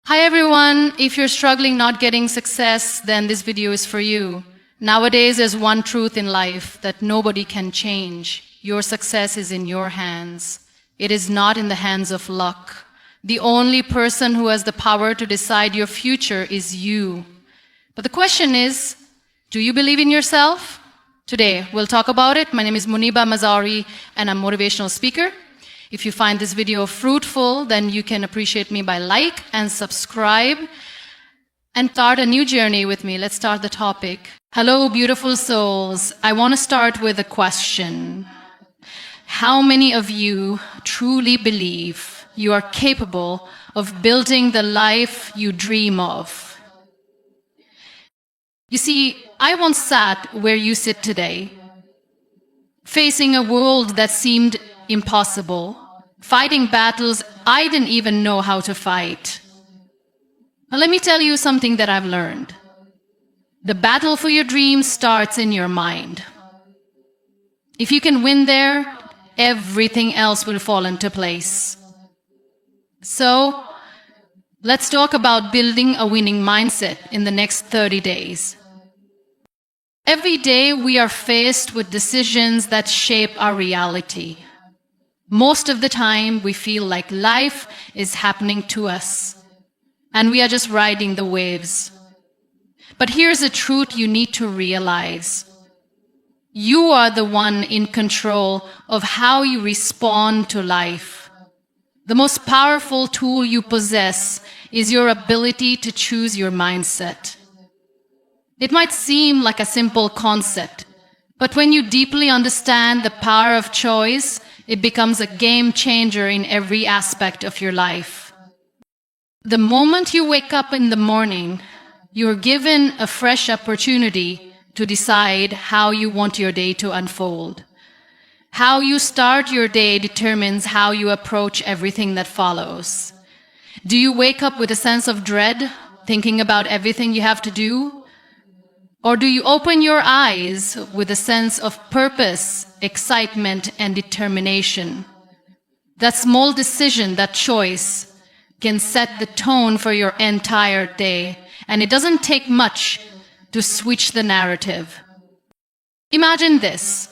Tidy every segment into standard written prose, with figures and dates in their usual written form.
Hi everyone, if you're struggling not getting success, then this video is for you. Nowadays, there's one truth in life that nobody can change. Your success is in your hands. It is not in the hands of luck. The only person who has the power to decide your future is you. But the question is, do you believe in yourself? Today, we'll talk about it. My name is Muniba Mazari, and I'm a motivational speaker. If you find this video fruitful, then you can appreciate me by like and subscribe and start a new journey with me. Let's start the topic. Hello, beautiful souls. I want to start with a question. How many of you truly believe you are capable of building the life you dream of? You see, I once sat where you sit today, facing a world that seemed impossible, fighting battles I didn't even know how to fight. Now, let me tell you something that I've learned. The battle for your dreams starts in your mind. If you can win there, everything else will fall into place. So, let's talk about building a winning mindset in the next 30 days. Every day we are faced with decisions that shape our reality. Most of the time, we feel like life is happening to us, and we are just riding the waves. But here's a truth you need to realize. You are the one in control of how you respond to life. The most powerful tool you possess is your ability to choose your mindset. It might seem like a simple concept, but when you deeply understand the power of choice, it becomes a game changer in every aspect of your life. The moment you wake up in the morning, you're given a fresh opportunity to decide how you want your day to unfold. How you start your day determines how you approach everything that follows. Do you wake up with a sense of dread, thinking about everything you have to do? Or do you open your eyes with a sense of purpose, excitement, and determination? That small decision, that choice, can set the tone for your entire day, and it doesn't take much to switch the narrative. Imagine this.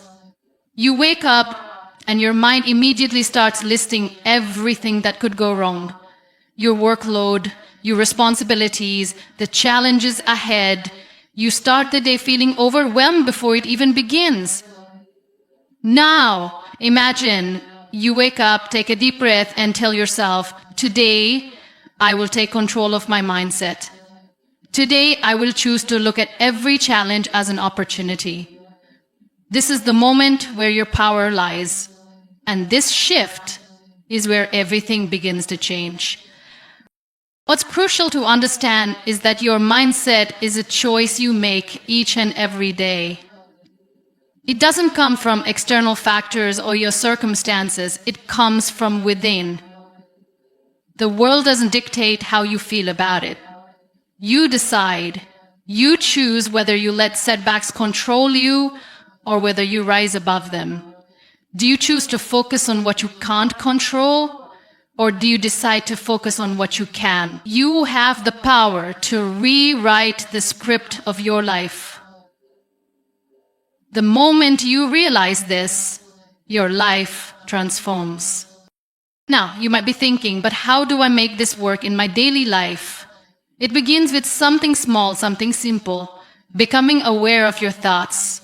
You wake up and your mind immediately starts listing everything that could go wrong. Your workload, your responsibilities, the challenges ahead. You start the day feeling overwhelmed before it even begins. Now, imagine you wake up, take a deep breath, and tell yourself, today, I will take control of my mindset. Today, I will choose to look at every challenge as an opportunity. This is the moment where your power lies. And this shift is where everything begins to change. What's crucial to understand is that your mindset is a choice you make each and every day. It doesn't come from external factors or your circumstances. It comes from within. The world doesn't dictate how you feel about it. You decide. You choose whether you let setbacks control you or whether you rise above them. Do you choose to focus on what you can't control? Or do you decide to focus on what you can? You have the power to rewrite the script of your life. The moment you realize this, your life transforms. Now, you might be thinking, but how do I make this work in my daily life? It begins with something small, something simple, becoming aware of your thoughts.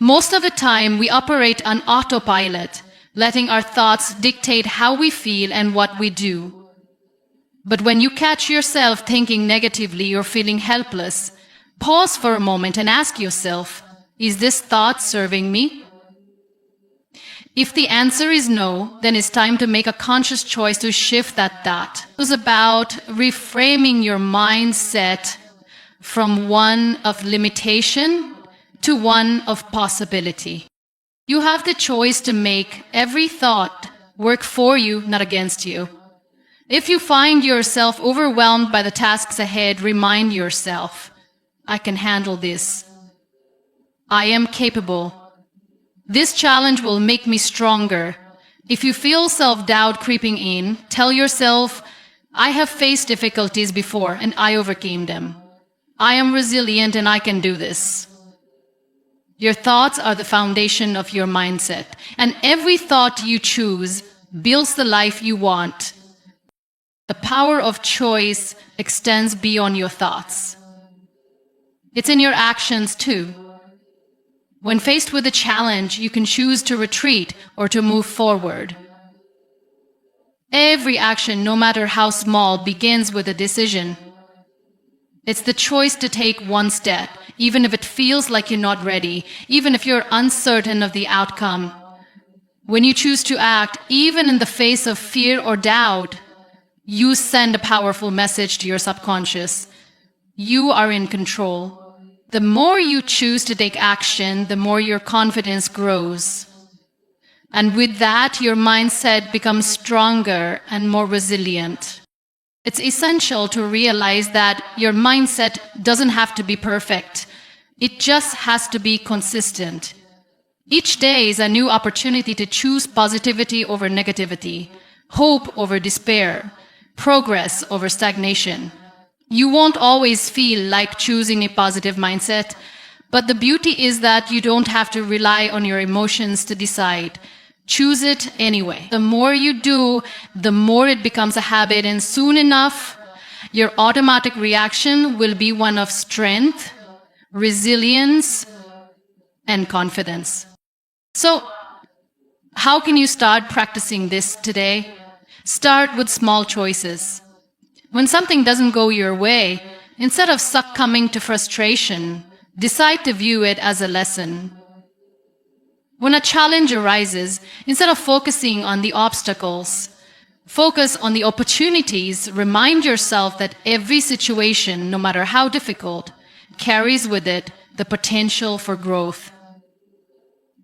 Most of the time, we operate on autopilot, letting our thoughts dictate how we feel and what we do. But when you catch yourself thinking negatively or feeling helpless, pause for a moment and ask yourself, is this thought serving me? If the answer is no, then it's time to make a conscious choice to shift that thought. It was about reframing your mindset from one of limitation to one of possibility. You have the choice to make every thought work for you, not against you. If you find yourself overwhelmed by the tasks ahead, remind yourself, I can handle this. I am capable. This challenge will make me stronger. If you feel self-doubt creeping in, tell yourself, I have faced difficulties before and I overcame them. I am resilient and I can do this. Your thoughts are the foundation of your mindset, and every thought you choose builds the life you want. The power of choice extends beyond your thoughts. It's in your actions too. When faced with a challenge, you can choose to retreat or to move forward. Every action, no matter how small, begins with a decision. It's the choice to take one step, even if it feels like you're not ready, even if you're uncertain of the outcome. When you choose to act, even in the face of fear or doubt, you send a powerful message to your subconscious. You are in control. The more you choose to take action, the more your confidence grows. And with that, your mindset becomes stronger and more resilient. It's essential to realize that your mindset doesn't have to be perfect. It just has to be consistent. Each day is a new opportunity to choose positivity over negativity, hope over despair, progress over stagnation. You won't always feel like choosing a positive mindset, but the beauty is that you don't have to rely on your emotions to decide. Choose it anyway. The more you do, the more it becomes a habit, and soon enough, your automatic reaction will be one of strength, resilience, and confidence. So, how can you start practicing this today? Start with small choices. When something doesn't go your way, instead of succumbing to frustration, decide to view it as a lesson. When a challenge arises, instead of focusing on the obstacles, focus on the opportunities. Remind yourself that every situation, no matter how difficult, carries with it the potential for growth.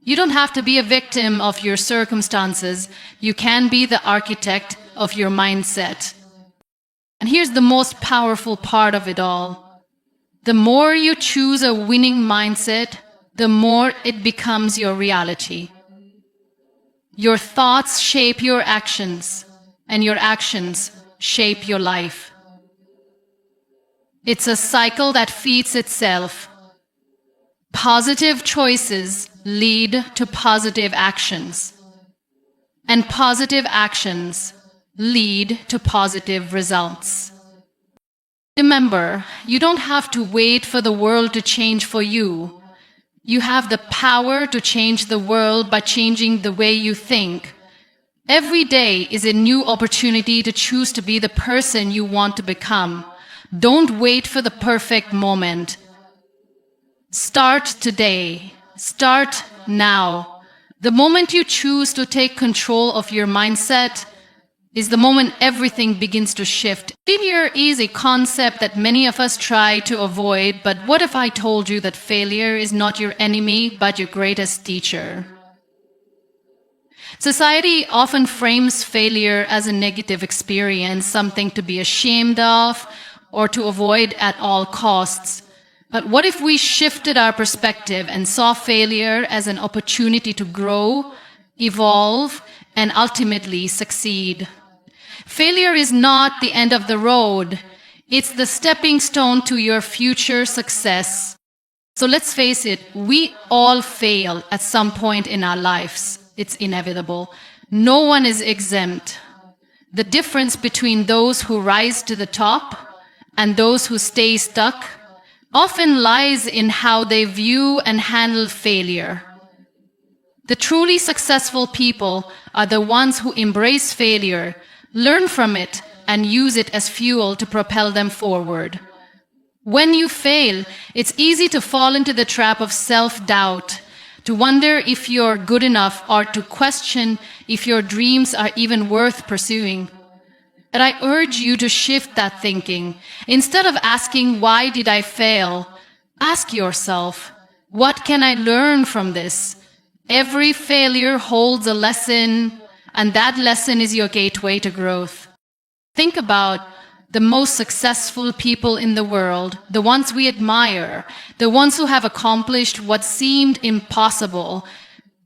You don't have to be a victim of your circumstances. You can be the architect of your mindset. And here's the most powerful part of it all. The more you choose a winning mindset, the more it becomes your reality. Your thoughts shape your actions, and your actions shape your life. It's a cycle that feeds itself. Positive choices lead to positive actions, and positive actions lead to positive results. Remember, you don't have to wait for the world to change for you. You have the power to change the world by changing the way you think. Every day is a new opportunity to choose to be the person you want to become. Don't wait for the perfect moment. Start today. Start now. The moment you choose to take control of your mindset is the moment everything begins to shift. Failure is a concept that many of us try to avoid, but what if I told you that failure is not your enemy, but your greatest teacher? Society often frames failure as a negative experience, something to be ashamed of or to avoid at all costs. But what if we shifted our perspective and saw failure as an opportunity to grow, evolve, and ultimately succeed? Failure is not the end of the road. It's the stepping stone to your future success. So let's face it, we all fail at some point in our lives. It's inevitable. No one is exempt. The difference between those who rise to the top and those who stay stuck often lies in how they view and handle failure. The truly successful people are the ones who embrace failure, learn from it, and use it as fuel to propel them forward. When you fail, it's easy to fall into the trap of self-doubt, to wonder if you're good enough or to question if your dreams are even worth pursuing. But I urge you to shift that thinking. Instead of asking, "Why did I fail?" ask yourself, "What can I learn from this?" Every failure holds a lesson, and that lesson is your gateway to growth. Think about the most successful people in the world, the ones we admire, the ones who have accomplished what seemed impossible.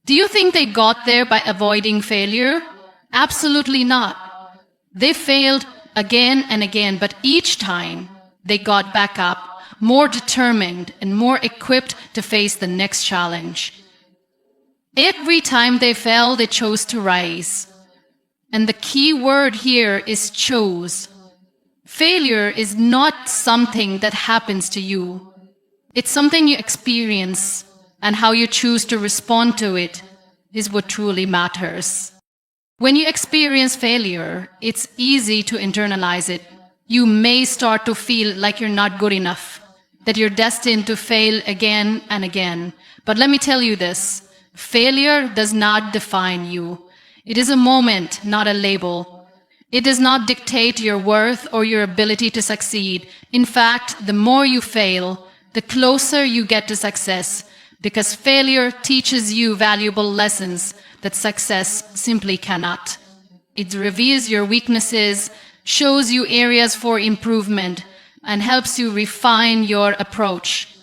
Do you think they got there by avoiding failure? Absolutely not. They failed again and again, but each time they got back up, more determined and more equipped to face the next challenge. Every time they fell, they chose to rise. And the key word here is chose. Failure is not something that happens to you. It's something you experience, and how you choose to respond to it is what truly matters. When you experience failure, it's easy to internalize it. You may start to feel like you're not good enough, that you're destined to fail again and again. But let me tell you this, failure does not define you. It is a moment, not a label. It does not dictate your worth or your ability to succeed. In fact, the more you fail, the closer you get to success, because failure teaches you valuable lessons that success simply cannot. It reveals your weaknesses, shows you areas for improvement, and helps you refine your approach.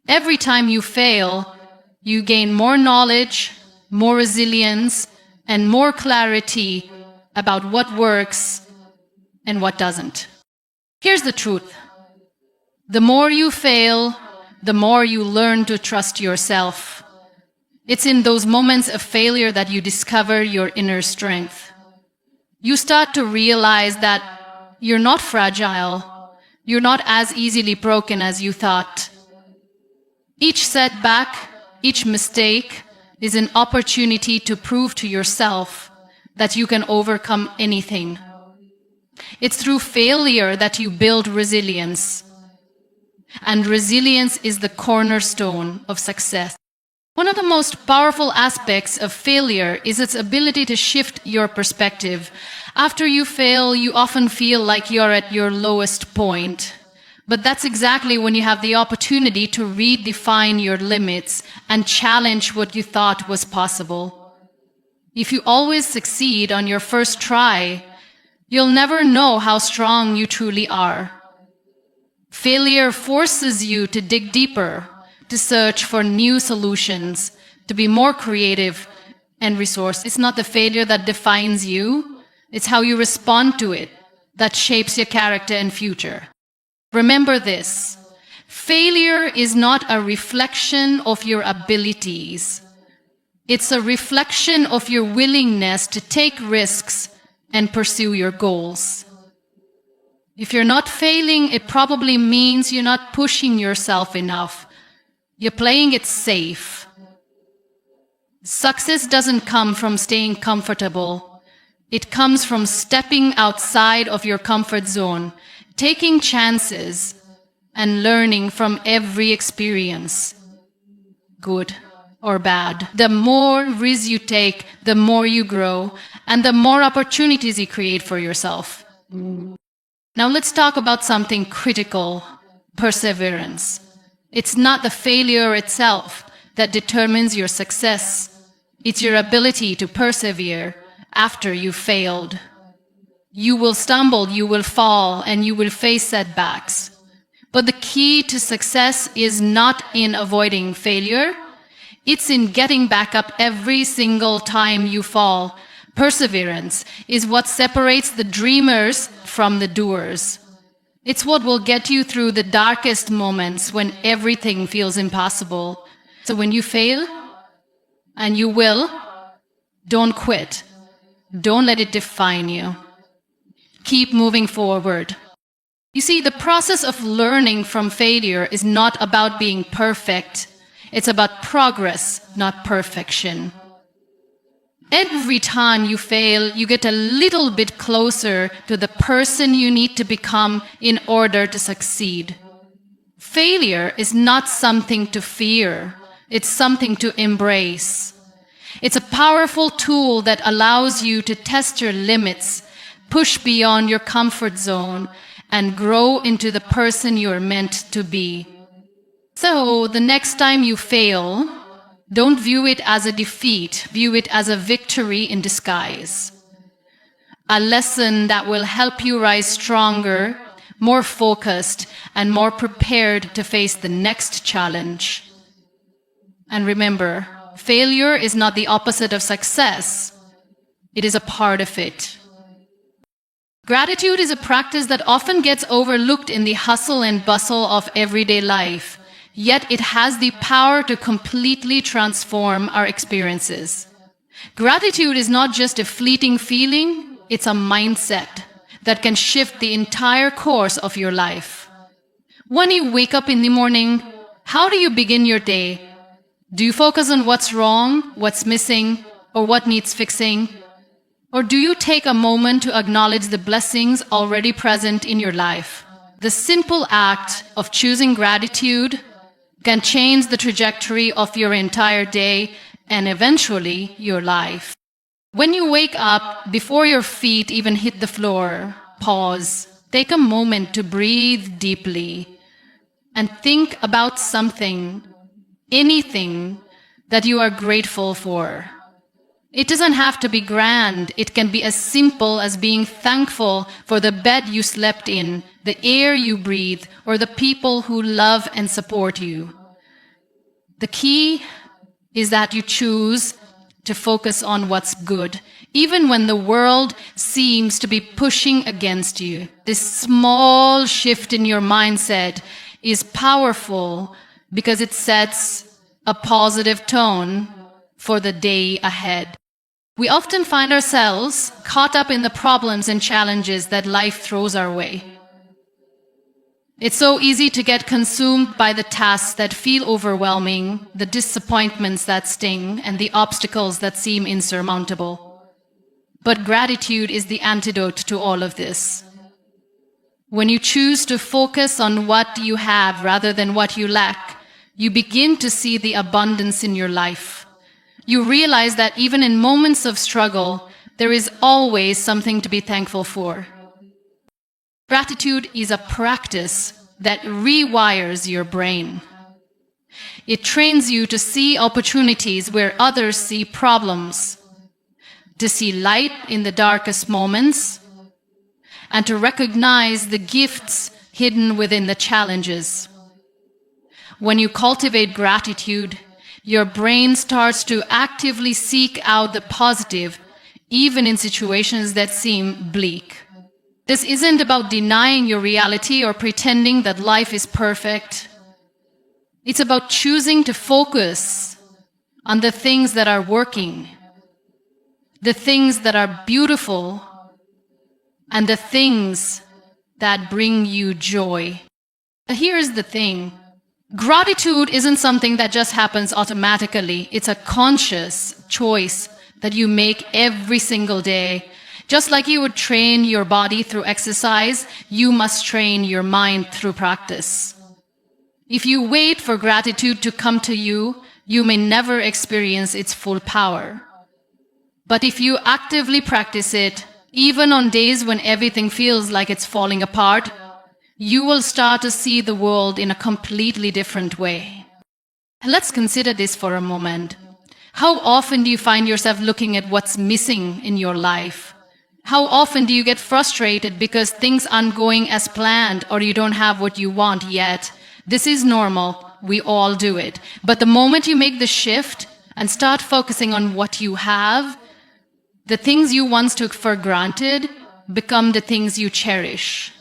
Every time you fail, you gain more knowledge, more resilience, and more clarity about what works and what doesn't. Here's the truth. The more you fail, the more you learn to trust yourself. It's in those moments of failure that you discover your inner strength. You start to realize that you're not fragile. You're not as easily broken as you thought. Each setback, each mistake is an opportunity to prove to yourself that you can overcome anything. It's through failure that you build resilience. And resilience is the cornerstone of success. One of the most powerful aspects of failure is its ability to shift your perspective. After you fail, you often feel like you're at your lowest point. But that's exactly when you have the opportunity to redefine your limits and challenge what you thought was possible. If you always succeed on your first try, you'll never know how strong you truly are. Failure forces you to dig deeper, to search for new solutions, to be more creative and resourceful. It's not the failure that defines you, it's how you respond to it that shapes your character and future. Remember this, failure is not a reflection of your abilities. It's a reflection of your willingness to take risks and pursue your goals. If you're not failing, it probably means you're not pushing yourself enough. You're playing it safe. Success doesn't come from staying comfortable. It comes from stepping outside of your comfort zone, taking chances, and learning from every experience, good or bad. The more risks you take, the more you grow, and the more opportunities you create for yourself. Now let's talk about something critical, perseverance. It's not the failure itself that determines your success. It's your ability to persevere after you've failed. You will stumble, you will fall, and you will face setbacks. But the key to success is not in avoiding failure. It's in getting back up every single time you fall. Perseverance is what separates the dreamers from the doers. It's what will get you through the darkest moments when everything feels impossible. So when you fail, and you will, don't quit. Don't let it define you. Keep moving forward. You see, the process of learning from failure is not about being perfect. It's about progress, not perfection. Every time you fail, you get a little bit closer to the person you need to become in order to succeed. Failure is not something to fear. It's something to embrace. It's a powerful tool that allows you to test your limits, push beyond your comfort zone, and grow into the person you're meant to be. So, the next time you fail, don't view it as a defeat, view it as a victory in disguise. A lesson that will help you rise stronger, more focused, and more prepared to face the next challenge. And remember, failure is not the opposite of success. It is a part of it. Gratitude is a practice that often gets overlooked in the hustle and bustle of everyday life, yet it has the power to completely transform our experiences. Gratitude is not just a fleeting feeling, it's a mindset that can shift the entire course of your life. When you wake up in the morning, how do you begin your day? Do you focus on what's wrong, what's missing, or what needs fixing? Or do you take a moment to acknowledge the blessings already present in your life? The simple act of choosing gratitude can change the trajectory of your entire day and eventually your life. When you wake up, before your feet even hit the floor, pause. Take a moment to breathe deeply and think about something, anything that you are grateful for. It doesn't have to be grand. It can be as simple as being thankful for the bed you slept in, the air you breathe, or the people who love and support you. The key is that you choose to focus on what's good, even when the world seems to be pushing against you. This small shift in your mindset is powerful because it sets a positive tone for the day ahead. We often find ourselves caught up in the problems and challenges that life throws our way. It's so easy to get consumed by the tasks that feel overwhelming, the disappointments that sting, and the obstacles that seem insurmountable. But gratitude is the antidote to all of this. When you choose to focus on what you have rather than what you lack, you begin to see the abundance in your life. You realize that even in moments of struggle, there is always something to be thankful for. Gratitude is a practice that rewires your brain. It trains you to see opportunities where others see problems, to see light in the darkest moments, and to recognize the gifts hidden within the challenges. When you cultivate gratitude, your brain starts to actively seek out the positive, even in situations that seem bleak. This isn't about denying your reality or pretending that life is perfect. It's about choosing to focus on the things that are working, the things that are beautiful, and the things that bring you joy. Here's the thing. Gratitude isn't something that just happens automatically. It's a conscious choice that you make every single day. Just like you would train your body through exercise, you must train your mind through practice. If you wait for gratitude to come to you, you may never experience its full power. But if you actively practice it, even on days when everything feels like it's falling apart, you will start to see the world in a completely different way. Let's consider this for a moment. How often do you find yourself looking at what's missing in your life? How often do you get frustrated because things aren't going as planned or you don't have what you want yet? This is normal. We all do it. But the moment you make the shift and start focusing on what you have, the things you once took for granted become the things you cherish.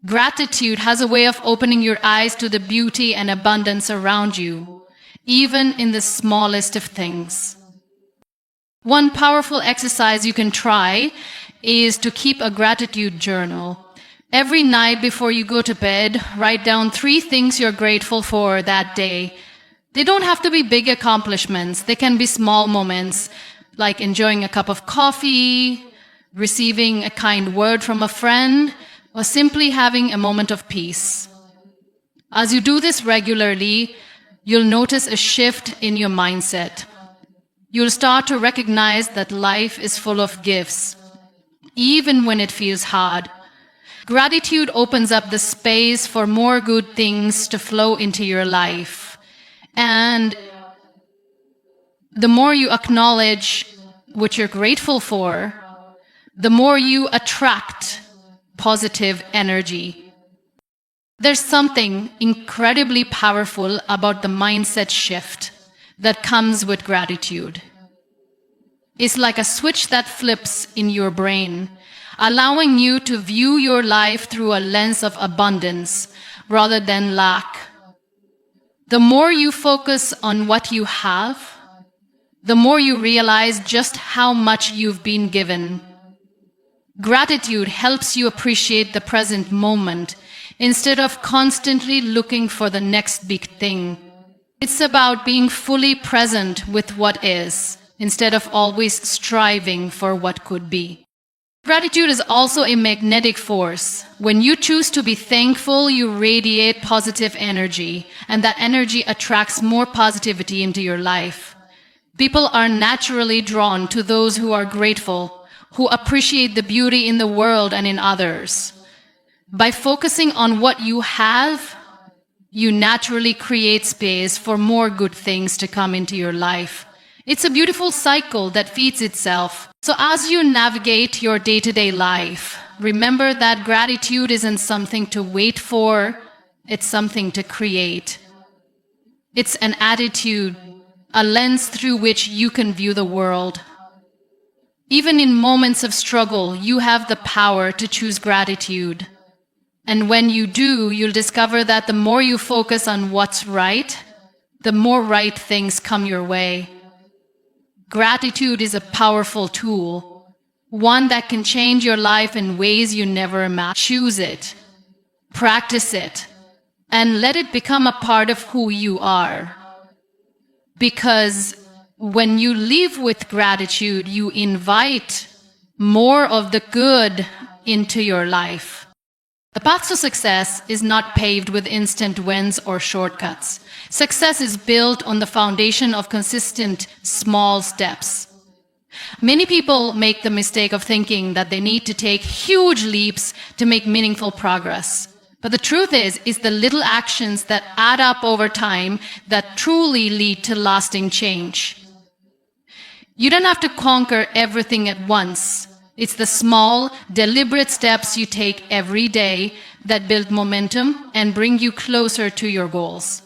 Gratitude has a way of opening your eyes to the beauty and abundance around you, even in the smallest of things. One powerful exercise you can try is to keep a gratitude journal. Every night before you go to bed, write down 3 things you're grateful for that day. They don't have to be big accomplishments. They can be small moments, like enjoying a cup of coffee, receiving a kind word from a friend, or simply having a moment of peace. As you do this regularly, you'll notice a shift in your mindset. You'll start to recognize that life is full of gifts, even when it feels hard. Gratitude opens up the space for more good things to flow into your life. And the more you acknowledge what you're grateful for, the more you attract positive energy. There's something incredibly powerful about the mindset shift that comes with gratitude. is like a switch that flips in your brain, allowing you to view your life through a lens of abundance rather than lack. The more you focus on what you have, the more you realize just how much you've been given. Gratitude helps you appreciate the present moment instead of constantly looking for the next big thing. It's about being fully present with what is, instead of always striving for what could be. Gratitude is also a magnetic force. When you choose to be thankful, you radiate positive energy, and that energy attracts more positivity into your life. People are naturally drawn to those who are grateful, who appreciate the beauty in the world and in others. By focusing on what you have, you naturally create space for more good things to come into your life. It's a beautiful cycle that feeds itself. So as you navigate your day-to-day life, remember that gratitude isn't something to wait for, it's something to create. It's an attitude, a lens through which you can view the world. Even in moments of struggle, you have the power to choose gratitude. And when you do, you'll discover that the more you focus on what's right, the more right things come your way. Gratitude is a powerful tool, one that can change your life in ways you never imagined. Choose it, practice it, and let it become a part of who you are. Because when you live with gratitude, you invite more of the good into your life. The path to success is not paved with instant wins or shortcuts. Success is built on the foundation of consistent small steps. Many people make the mistake of thinking that they need to take huge leaps to make meaningful progress. But the truth is the little actions that add up over time that truly lead to lasting change. You don't have to conquer everything at once. It's the small, deliberate steps you take every day that build momentum and bring you closer to your goals.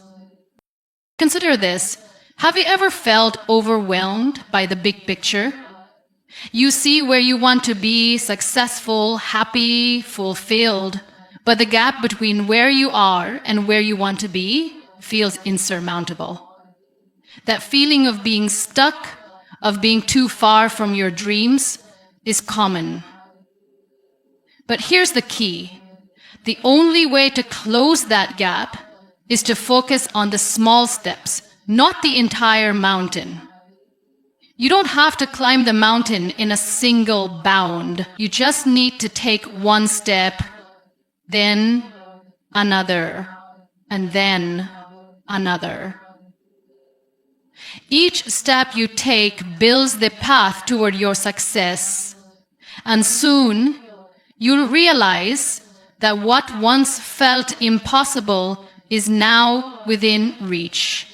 Consider this. Have you ever felt overwhelmed by the big picture? You see where you want to be, successful, happy, fulfilled, but the gap between where you are and where you want to be feels insurmountable. That feeling of being stuck, of being too far from your dreams, is common. But here's the key. The only way to close that gap is to focus on the small steps, not the entire mountain. You don't have to climb the mountain in a single bound. You just need to take one step, then another, and then another. Each step you take builds the path toward your success. And soon, you'll realize that what once felt impossible is now within reach.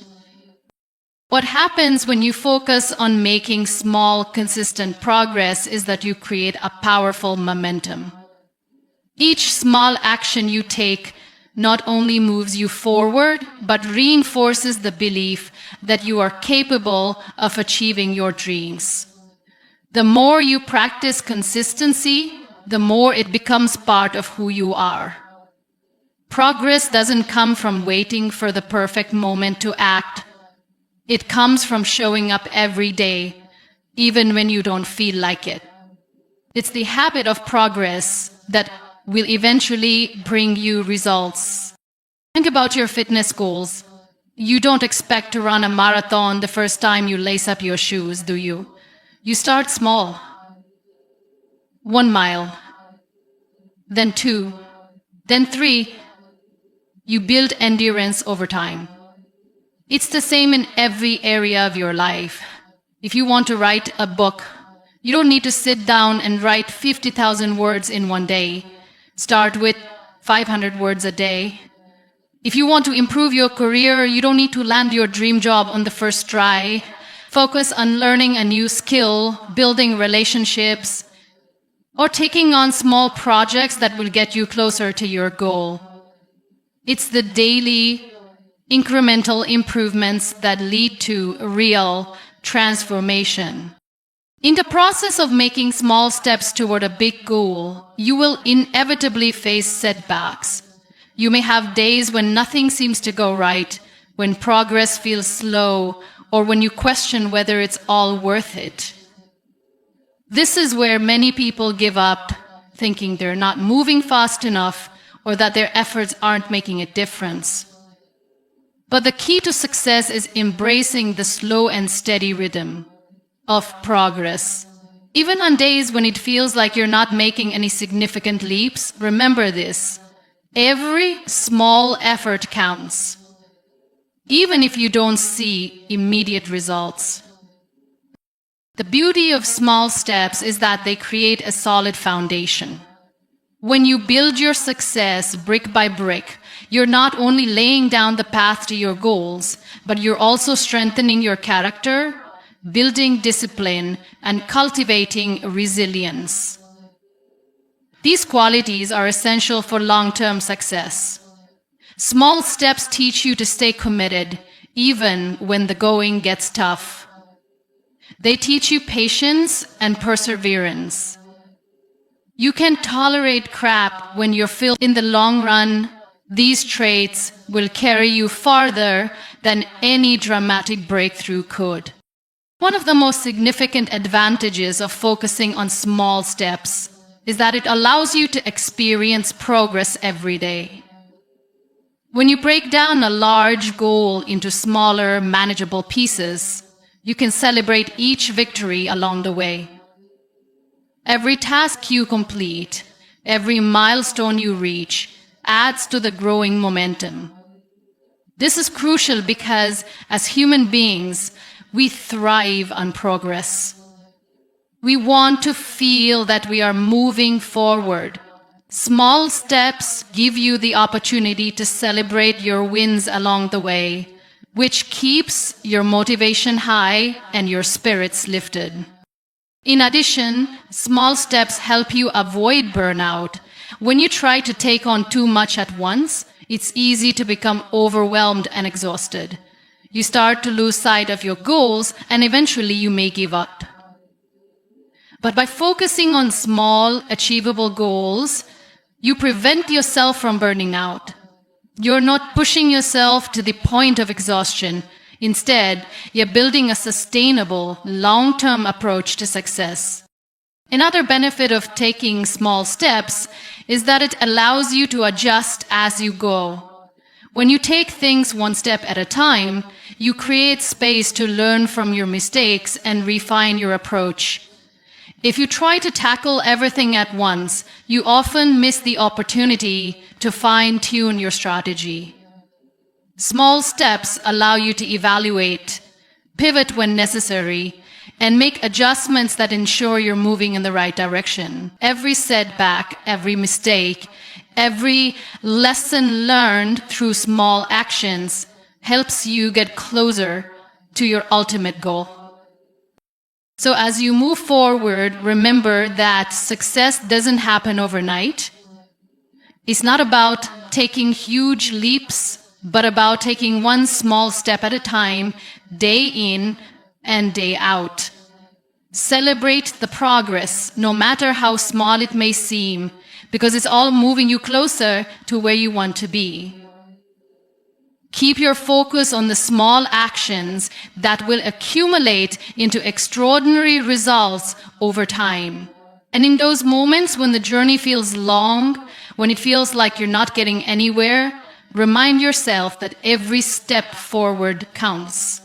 What happens when you focus on making small, consistent progress is that you create a powerful momentum. Each small action you take not only moves you forward, but reinforces the belief that you are capable of achieving your dreams. The more you practice consistency, the more it becomes part of who you are. Progress doesn't come from waiting for the perfect moment to act. It comes from showing up every day, even when you don't feel like it. It's the habit of progress that will eventually bring you results. Think about your fitness goals. You don't expect to run a marathon the first time you lace up your shoes, do you? You start small. 1 mile, then 2, then 3. You build endurance over time. It's the same in every area of your life. If you want to write a book, you don't need to sit down and write 50,000 words in one day. Start with 500 words a day. If you want to improve your career, you don't need to land your dream job on the first try. Focus on learning a new skill, building relationships, or taking on small projects that will get you closer to your goal. It's the daily, incremental improvements that lead to real transformation. In the process of making small steps toward a big goal, you will inevitably face setbacks. You may have days when nothing seems to go right, when progress feels slow, or when you question whether it's all worth it. This is where many people give up, thinking they're not moving fast enough or that their efforts aren't making a difference. But the key to success is embracing the slow and steady rhythm of progress. Even on days when it feels like you're not making any significant leaps, remember this: every small effort counts, even if you don't see immediate results. The beauty of small steps is that they create a solid foundation. When you build your success brick by brick, you're not only laying down the path to your goals, but you're also strengthening your character, building discipline, and cultivating resilience. These qualities are essential for long-term success. Small steps teach you to stay committed, even when the going gets tough. They teach you patience and perseverance. You can tolerate crap when you're filled. In the long run, these traits will carry you farther than any dramatic breakthrough could. One of the most significant advantages of focusing on small steps is that it allows you to experience progress every day. When you break down a large goal into smaller, manageable pieces, you can celebrate each victory along the way. Every task you complete, every milestone you reach, adds to the growing momentum. This is crucial because, as human beings, we thrive on progress. We want to feel that we are moving forward. Small steps give you the opportunity to celebrate your wins along the way, which keeps your motivation high and your spirits lifted. In addition, small steps help you avoid burnout. When you try to take on too much at once, it's easy to become overwhelmed and exhausted. You start to lose sight of your goals, and eventually you may give up. But by focusing on small, achievable goals, you prevent yourself from burning out. You're not pushing yourself to the point of exhaustion. Instead, you're building a sustainable, long-term approach to success. Another benefit of taking small steps is that it allows you to adjust as you go. When you take things one step at a time, you create space to learn from your mistakes and refine your approach. If you try to tackle everything at once, you often miss the opportunity to fine-tune your strategy. Small steps allow you to evaluate, pivot when necessary, and make adjustments that ensure you're moving in the right direction. Every setback, every mistake, every lesson learned through small actions helps you get closer to your ultimate goal. So as you move forward, remember that success doesn't happen overnight. It's not about taking huge leaps, but about taking one small step at a time, day in and day out. Celebrate the progress, no matter how small it may seem, because it's all moving you closer to where you want to be. Keep your focus on the small actions that will accumulate into extraordinary results over time. And in those moments when the journey feels long, when it feels like you're not getting anywhere, remind yourself that every step forward counts.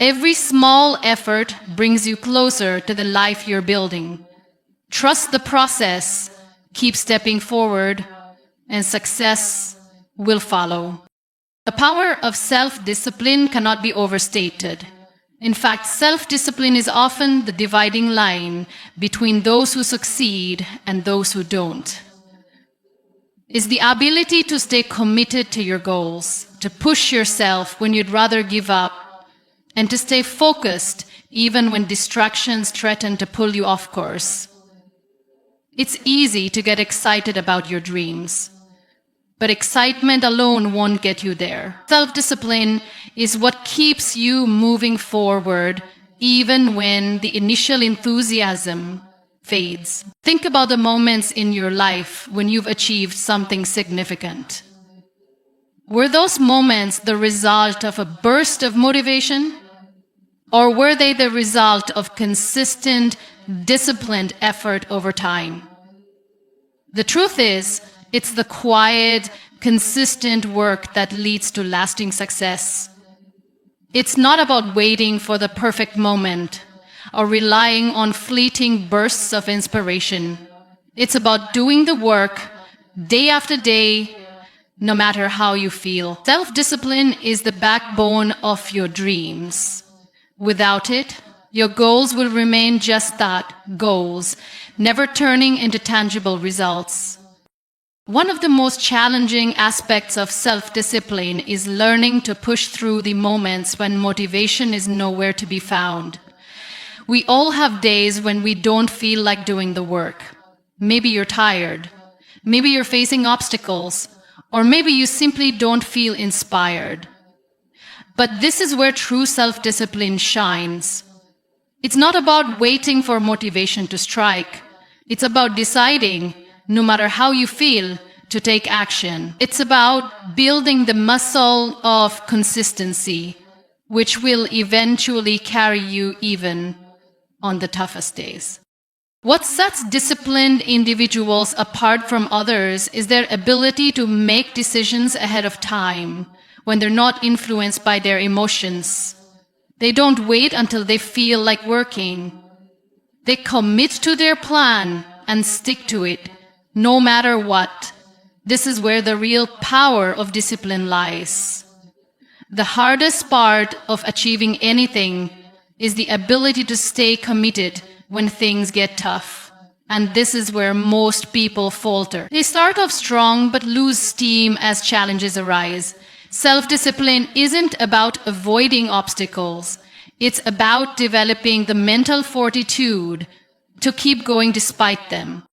Every small effort brings you closer to the life you're building. Trust the process, keep stepping forward, and success will follow. The power of self-discipline cannot be overstated. In fact, self-discipline is often the dividing line between those who succeed and those who don't. It's the ability to stay committed to your goals, to push yourself when you'd rather give up, and to stay focused even when distractions threaten to pull you off course. It's easy to get excited about your dreams, but excitement alone won't get you there. Self-discipline is what keeps you moving forward even when the initial enthusiasm fades. Think about the moments in your life when you've achieved something significant. Were those moments the result of a burst of motivation? Or were they the result of consistent, disciplined effort over time? The truth is, it's the quiet, consistent work that leads to lasting success. It's not about waiting for the perfect moment or relying on fleeting bursts of inspiration. It's about doing the work day after day, no matter how you feel. Self-discipline is the backbone of your dreams. Without it, your goals will remain just that, goals, never turning into tangible results. One of the most challenging aspects of self-discipline is learning to push through the moments when motivation is nowhere to be found. We all have days when we don't feel like doing the work. Maybe you're tired. Maybe you're facing obstacles. Or maybe you simply don't feel inspired. But this is where true self-discipline shines. It's not about waiting for motivation to strike. It's about deciding, no matter how you feel, to take action. It's about building the muscle of consistency, which will eventually carry you even on the toughest days. What sets disciplined individuals apart from others is their ability to make decisions ahead of time when they're not influenced by their emotions. They don't wait until they feel like working. They commit to their plan and stick to it, no matter what. This is where the real power of discipline lies. The hardest part of achieving anything is the ability to stay committed when things get tough. And this is where most people falter. They start off strong but lose steam as challenges arise. Self-discipline isn't about avoiding obstacles. It's about developing the mental fortitude to keep going despite them.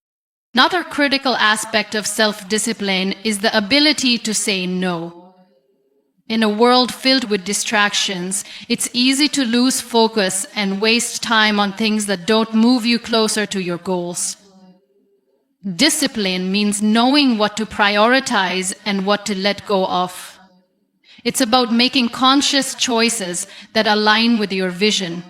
Another critical aspect of self-discipline is the ability to say no. In a world filled with distractions, it's easy to lose focus and waste time on things that don't move you closer to your goals. Discipline means knowing what to prioritize and what to let go of. It's about making conscious choices that align with your vision.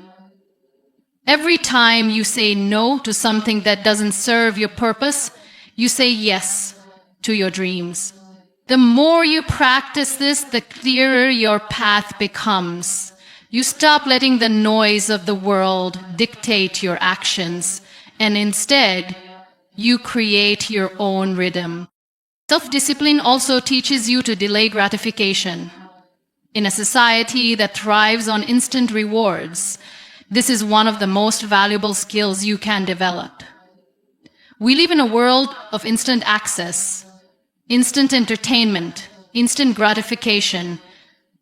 Every time you say no to something that doesn't serve your purpose, you say yes to your dreams. The more you practice this, the clearer your path becomes. You stop letting the noise of the world dictate your actions, and instead, you create your own rhythm. Self-discipline also teaches you to delay gratification. In a society that thrives on instant rewards, this is one of the most valuable skills you can develop. We live in a world of instant access, instant entertainment, instant gratification,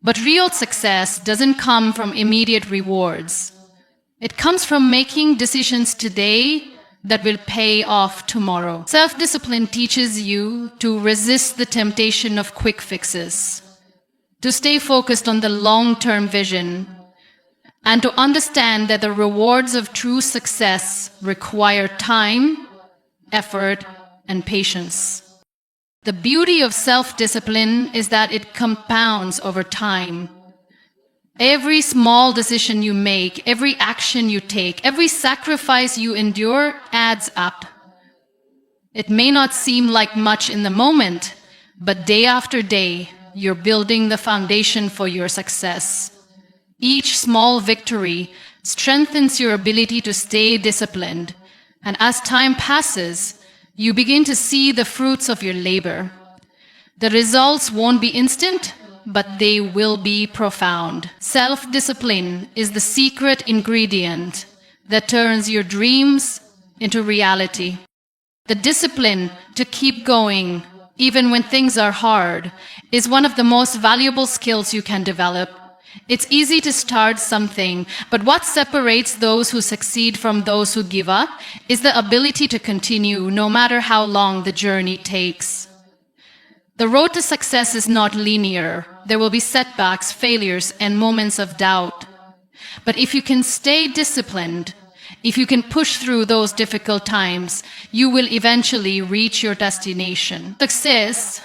but real success doesn't come from immediate rewards. It comes from making decisions today that will pay off tomorrow. Self-discipline teaches you to resist the temptation of quick fixes, to stay focused on the long-term vision, and to understand that the rewards of true success require time, effort, and patience. The beauty of self-discipline is that it compounds over time. Every small decision you make, every action you take, every sacrifice you endure adds up. It may not seem like much in the moment, but day after day, you're building the foundation for your success. Each small victory strengthens your ability to stay disciplined, and as time passes, you begin to see the fruits of your labor. The results won't be instant, but they will be profound. Self-discipline is the secret ingredient that turns your dreams into reality. The discipline to keep going, even when things are hard, is one of the most valuable skills you can develop. It's easy to start something, but what separates those who succeed from those who give up is the ability to continue no matter how long the journey takes. The road to success is not linear. There will be setbacks, failures, and moments of doubt. But if you can stay disciplined, if you can push through those difficult times, you will eventually reach your destination. Success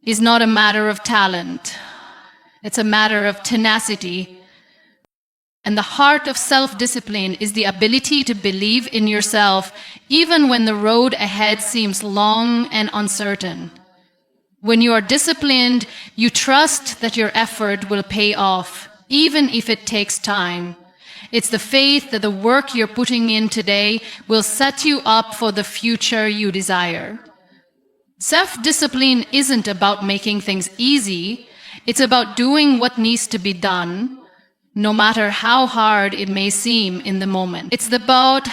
is not a matter of talent. It's a matter of tenacity. And the heart of self-discipline is the ability to believe in yourself even when the road ahead seems long and uncertain. When you are disciplined, you trust that your effort will pay off, even if it takes time. It's the faith that the work you're putting in today will set you up for the future you desire. Self-discipline isn't about making things easy. It's about doing what needs to be done, no matter how hard it may seem in the moment. It's about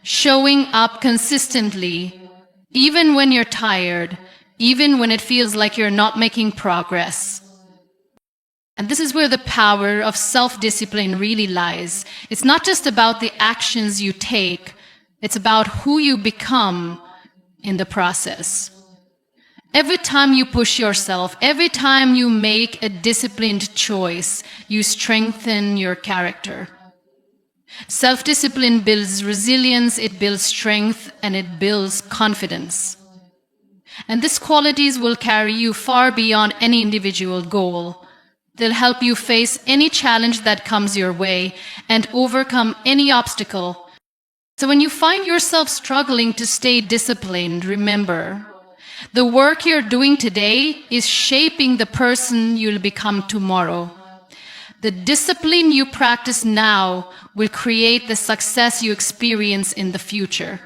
showing up consistently, even when you're tired, even when it feels like you're not making progress. And this is where the power of self-discipline really lies. It's not just about the actions you take, it's about who you become in the process. Every time you push yourself, every time you make a disciplined choice, you strengthen your character. Self-discipline builds resilience, it builds strength, and it builds confidence. And these qualities will carry you far beyond any individual goal. They'll help you face any challenge that comes your way and overcome any obstacle. So when you find yourself struggling to stay disciplined, remember, the work you're doing today is shaping the person you'll become tomorrow. The discipline you practice now will create the success you experience in the future.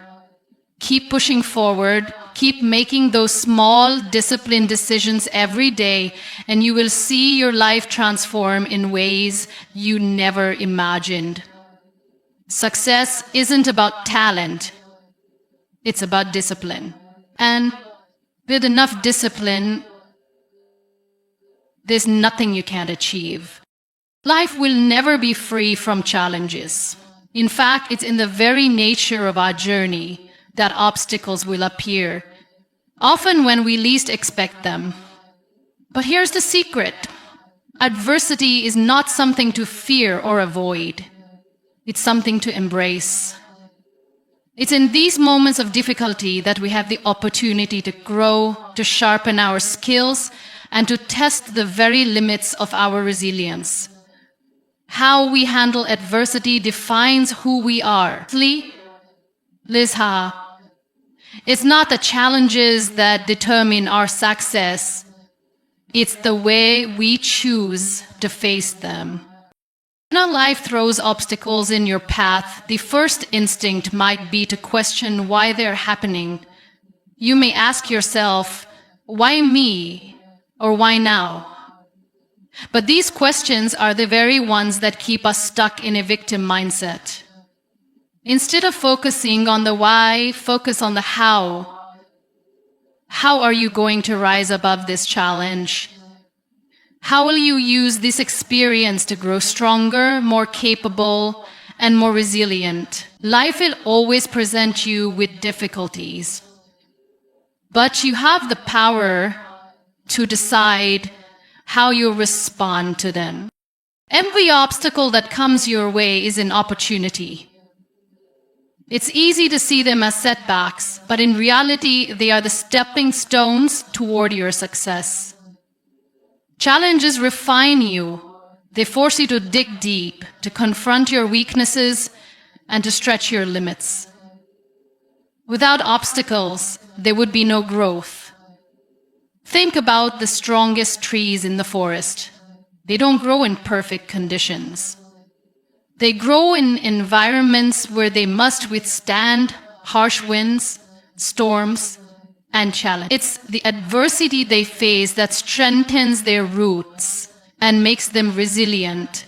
Keep pushing forward, keep making those small, disciplined decisions every day, and you will see your life transform in ways you never imagined. Success isn't about talent, it's about discipline. And with enough discipline, there's nothing you can't achieve. Life will never be free from challenges. In fact, it's in the very nature of our journey that obstacles will appear, often when we least expect them. But here's the secret. Adversity is not something to fear or avoid. It's something to embrace. It's in these moments of difficulty that we have the opportunity to grow, to sharpen our skills, and to test the very limits of our resilience. How we handle adversity defines who we are. Lizha, it's not the challenges that determine our success. It's the way we choose to face them. When life throws obstacles in your path, the first instinct might be to question why they're happening. You may ask yourself, why me? Or why now? But these questions are the very ones that keep us stuck in a victim mindset. Instead of focusing on the why, focus on the how. How are you going to rise above this challenge? How will you use this experience to grow stronger, more capable, and more resilient? Life will always present you with difficulties, but you have the power to decide how you respond to them. Every obstacle that comes your way is an opportunity. It's easy to see them as setbacks, but in reality, they are the stepping stones toward your success. Challenges refine you. They force you to dig deep, to confront your weaknesses, and to stretch your limits. Without obstacles, there would be no growth. Think about the strongest trees in the forest. They don't grow in perfect conditions. They grow in environments where they must withstand harsh winds, storms, and challenge. It's the adversity they face that strengthens their roots and makes them resilient.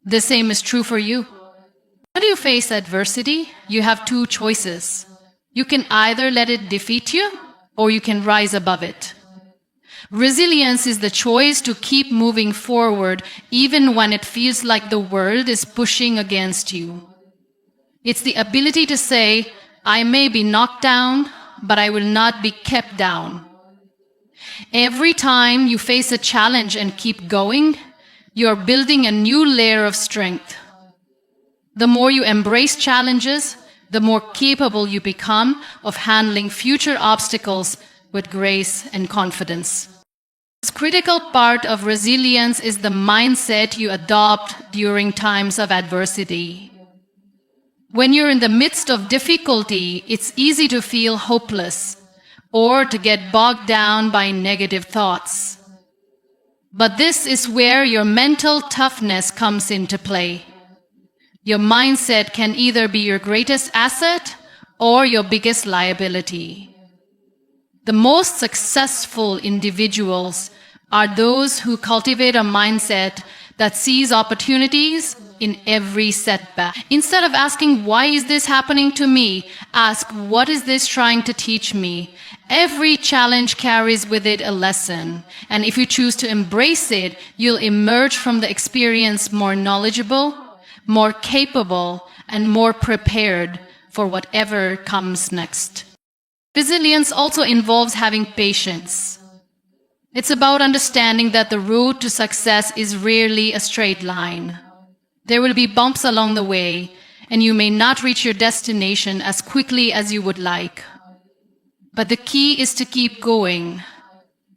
The same is true for you. When you face adversity, you have two choices. You can either let it defeat you, or you can rise above it. Resilience is the choice to keep moving forward even when it feels like the world is pushing against you. It's the ability to say, I may be knocked down, but I will not be kept down. Every time you face a challenge and keep going, you're building a new layer of strength. The more you embrace challenges, the more capable you become of handling future obstacles with grace and confidence. A critical part of resilience is the mindset you adopt during times of adversity. When you're in the midst of difficulty, it's easy to feel hopeless or to get bogged down by negative thoughts. But this is where your mental toughness comes into play. Your mindset can either be your greatest asset or your biggest liability. The most successful individuals are those who cultivate a mindset that sees opportunities in every setback. Instead of asking, why is this happening to me? Ask, what is this trying to teach me? Every challenge carries with it a lesson. And if you choose to embrace it, you'll emerge from the experience more knowledgeable, more capable, and more prepared for whatever comes next. Resilience also involves having patience. It's about understanding that the road to success is rarely a straight line. There will be bumps along the way, and you may not reach your destination as quickly as you would like. But the key is to keep going,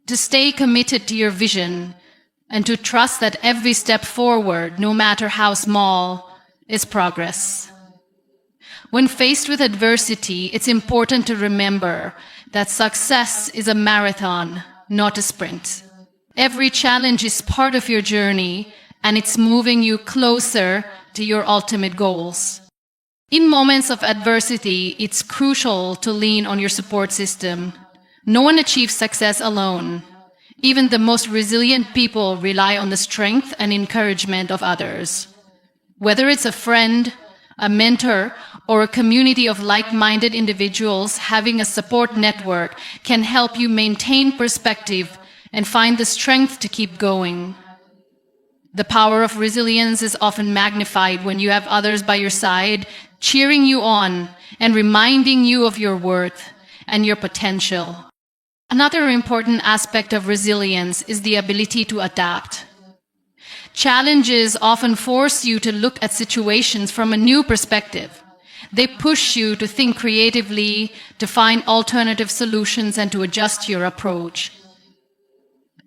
to stay committed to your vision, and to trust that every step forward, no matter how small, is progress. When faced with adversity, it's important to remember that success is a marathon, not a sprint. Every challenge is part of your journey, and it's moving you closer to your ultimate goals. In moments of adversity, it's crucial to lean on your support system. No one achieves success alone. Even the most resilient people rely on the strength and encouragement of others. Whether it's a friend, a mentor, or a community of like-minded individuals, having a support network can help you maintain perspective and find the strength to keep going. The power of resilience is often magnified when you have others by your side, cheering you on and reminding you of your worth and your potential. Another important aspect of resilience is the ability to adapt. Challenges often force you to look at situations from a new perspective. They push you to think creatively, to find alternative solutions, and to adjust your approach.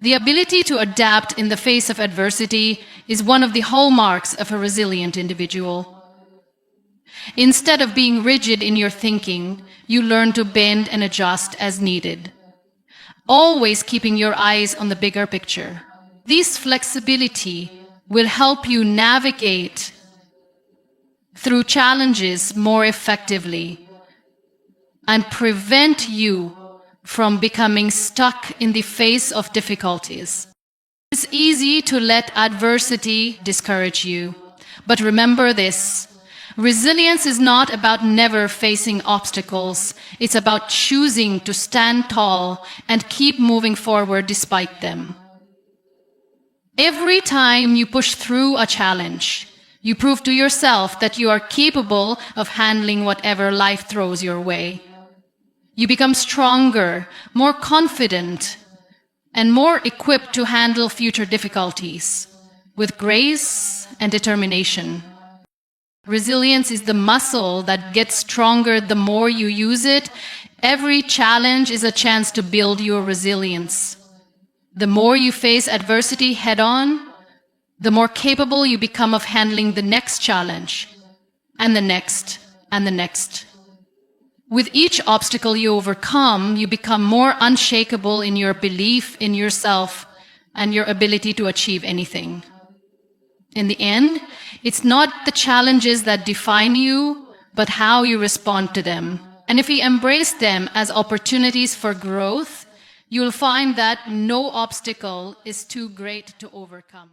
The ability to adapt in the face of adversity is one of the hallmarks of a resilient individual. Instead of being rigid in your thinking, you learn to bend and adjust as needed, always keeping your eyes on the bigger picture. This flexibility will help you navigate through challenges more effectively and prevent you from becoming stuck in the face of difficulties. It's easy to let adversity discourage you, but remember this: resilience is not about never facing obstacles. It's about choosing to stand tall and keep moving forward despite them. Every time you push through a challenge, you prove to yourself that you are capable of handling whatever life throws your way. You become stronger, more confident, and more equipped to handle future difficulties with grace and determination. Resilience is the muscle that gets stronger the more you use it. Every challenge is a chance to build your resilience. The more you face adversity head-on, the more capable you become of handling the next challenge, and the next, and the next. With each obstacle you overcome, you become more unshakable in your belief in yourself and your ability to achieve anything. In the end, it's not the challenges that define you, but how you respond to them. And if you embrace them as opportunities for growth, you'll find that no obstacle is too great to overcome.